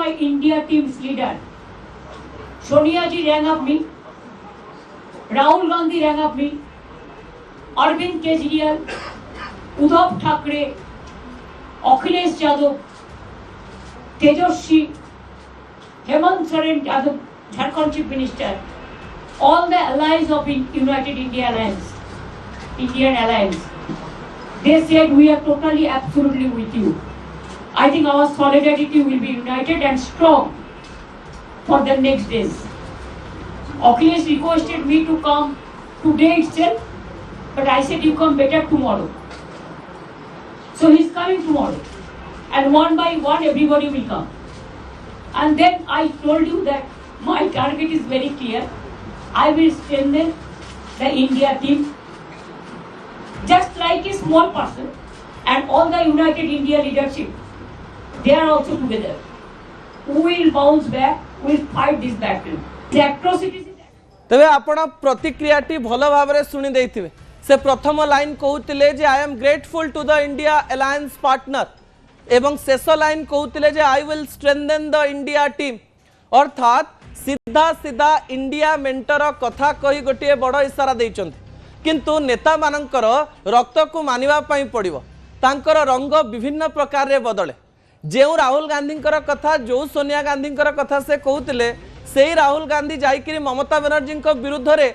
my India team's leader. Sonia ji rang up me, Rahul Gandhi rang up me, Arvind Kejriwal, Uddhav Thackeray, Akhilesh Yadav, Tejaswi, Hemant Soren Yadav, Jharkhand Chief Minister, all the allies of United India Alliance, Indian Alliance, they said we are totally, absolutely with you. I think our solidarity will be united and strong for the next days. Akhilesh requested me to come today itself, but I said you come better tomorrow. So he's coming tomorrow, and one by one everybody will come. And then I told you that my target is very clear. I will strengthen the India team just like a small person, and all the United India leadership, they are also together. We will bounce back, we will fight this battle. The atrocities. तबे आपण प्रतिक्रियाटी भल भाव में शुणी देथिबे से प्रथम line कहउतिले जे I am grateful to the India alliance partner एवं शेष लाइन कहउतिले जे I will strengthen the India team अर्थात सीधा सीधा इंडिया मेंटर कथा कही गोटे बड़ इशारा देइचंती किंतु नेता मानकर रक्त को मानिबा पई पड़िबो तांकर रंग विभिन्न प्रकार रे बदले जो राहुल गांधी कथा जो सोनिया गांधी कथा से कहते से राहुल गांधी जाइकरी ममता बनर्जी विरुद्ध रे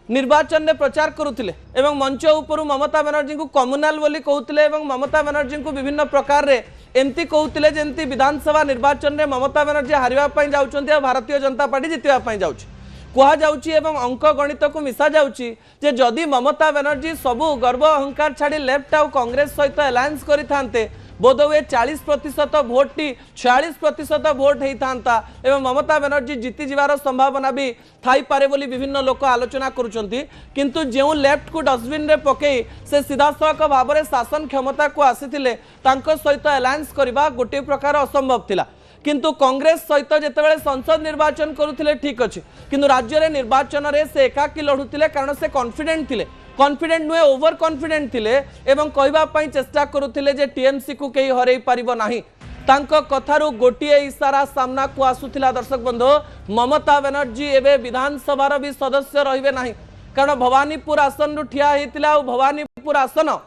निर्वाचन में प्रचार करुले एवं मंच उपरू ममता बनर्जी को कम्युनाल बोली कहते ममता बनर्जी को विभिन्न प्रकार रे एमती कहते जमती विधानसभा निर्वाचन में ममता बनर्जी हारिबा जाउछन्ती भारतीय जनता पार्टी जितवा जाउछि कहुच्छी एवं अंक गणित को मिसा जाउछि जे जदि ममता बनर्जी सबू गर्व अहंकार छाड़ी लेफ्ट आउ कांग्रेस सहित अलायंस करिथान्ते बोधवे 40% भोट टी 46% भोट होता एवं ममता बनर्जी जीति जीवार संभावना भी थाई पारे बोली विभिन्न लोक आलोचना करुचंती किंतु जो लेफ्ट को डस्टबिन रे पकई से सीधासख भाव में शासन क्षमता को आसीथिले तांको सहित अलायंस करबा गोटे प्रकार असंभव थिला किंतु कांग्रेस सहित जितेबाला संसद निर्वाचन करुथिले ठीक अच्छे किंतु राज्य रे निर्वाचन रे से एकाकी लढुथिले कारण से कॉन्फिडेंट थिले कॉन्फिडेंट नुहे ओवर कॉन्फिडेंट थिले एवं कहबा पई चेष्टा करुथिले जे टीएमसी को केही हरई पारिबो नाही तांको कथारु गोटिए इशारा सामना को आसुथिला दर्शक बंधु ममता बनर्जी एबे विधानसभा भी सदस्य रहिबे नाही कारण भवानीपुर आसन रु ठिया हेतिला और भवानीपुर आसन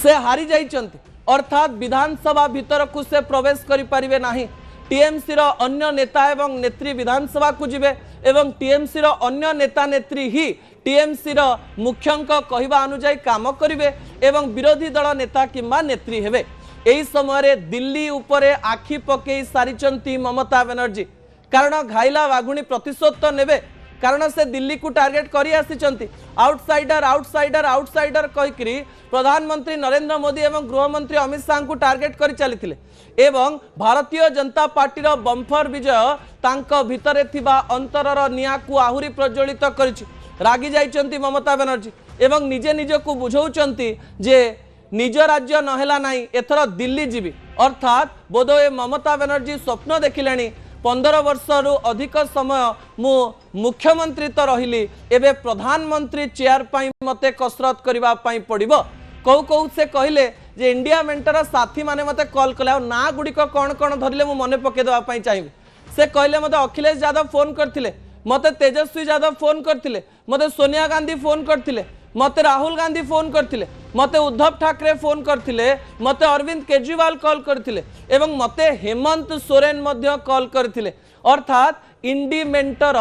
से हारी जाइचंती अर्थात विधानसभा भीतर को से प्रवेश करि परिबे नाही टीएमसी रो अन्य नेता एवं नेत्री विधानसभा को जिबे एवं टीएमसी रो अन्य नेता नेत्री ही टीएमसी रो मुख्यंक कहवा अनुଯାयी काम करिवे एवं विरोधी दल नेता किंबा नेत्री हेबे एही समय रे दिल्ली उपरे आखि पकेई सारिचंती ममता बनर्जी कारण घाइला बाघुणी प्रतिशोध तो नेबे कारण से दिल्ली को टार्गेट करी आसीचंती आउटसाइडर आउटसाइडर आउटसाइडर कहिकरी प्रधानमंत्री नरेंद्र मोदी एवं गृहमंत्री अमित शाह को टार्गेट करी चलीथिले एवं भारतीय जनता पार्टी रो बम्फर विजय तांको भितरे थिबा अंतरर निया को आहुरी प्रज्वलित करिछि रागी जाइचंती ममता बनर्जी एवं निजे निजे को बुझौचंती जे निज राज्य नहेला नाही एथर दिल्ली जीवी अर्थात बोधोए ममता बनर्जी स्वप्न देखिलेनी 15 वर्ष रु अधिक समय मु मुख्यमंत्री तो रहिली एबे प्रधानमंत्री चेयर पाई मते कसरत करबा पाई पड़िबो कहू कहू से कहले जे इंडिया मेंटर साथी माने मते कॉल कला ना गुडी को कोन कोन धरिले मु मने पके देबा पाई चाहिबे से कहले मते अखिलेश यादव फोन करथिले मते तेजस्वी यादव फोन करथिले मते सोनिया गांधी फोन करथिले मते राहुल गांधी फोन करथिले मते उद्धव ठाकरे फोन करथिले मते अरविंद केजरीवाल कॉल करथिले एवं मते हेमंत सोरेन मध्य कॉल करथिले अर्थात इंडी मेंटर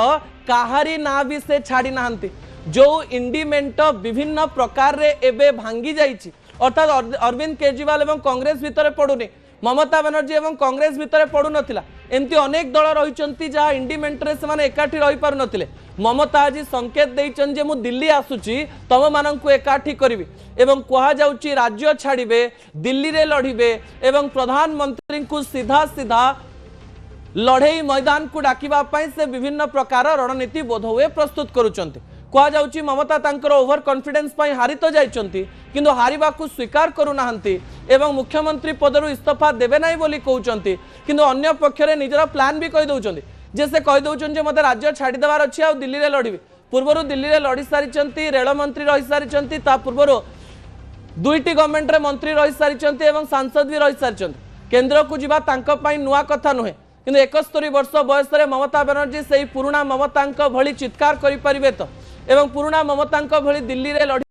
काहारी ना भी से छाड़ी नाहंती जो इंडी मेंटर विभिन्न प्रकार रे एबे भांगी जाइछि अर्थात अरविंद केजरीवाल एवं कांग्रेस भितरे पडुनी ममता बनर्जी एवं कांग्रेस भितरे पडु नथिला एमती अनेक दल रहिचंती जहा इंडी मेंटर से माने एकाठी रहि पारु नथिले ममता आज संकेत देइचन जे मु दिल्ली आसुची तम माननकु एकाठी करिवि एवं कहा जाउची राज्य छाड़िबे दिल्ली रे लढिबे एवं प्रधानमंत्री को सीधा सीधा लड़ई मैदान को डाकिबा पई से विभिन्न प्रकार रणनीति बोधवे प्रस्तुत करूचंती कहा जाउची ममता तांकर ओवर कॉन्फिडेंस पई हारि तो जाइचंती किंतु हारिबा को स्वीकार करू नाहंती एवं मुख्यमंत्री पदरु इस्तीफा देबे नाही बोली कहउचंती किंतु अन्य पक्षरे निजरा प्लान भी कहि दउचंती जे से कहि दउचन जे मते राज्य छाड़ी देबार अछि आ दिल्ली रे लढिबे पूर्वरु दिल्ली रे लढी सारिचंती रेल मंत्री रहि सारिचंती ता पूर्वरु दुईटी गवर्नमेंट रे मंत्री रहि सारिचंती एवं सांसद भी रहि सारिचंती केन्द्र को जीवा तांको पई नुआ कथा नुहे किंतु 71 वर्ष बयस ममता बनर्जी से पुराणा ममता भली चित्कार करि परिबे तो एवं पुराणा ममता भली दिल्ली रे लड़ी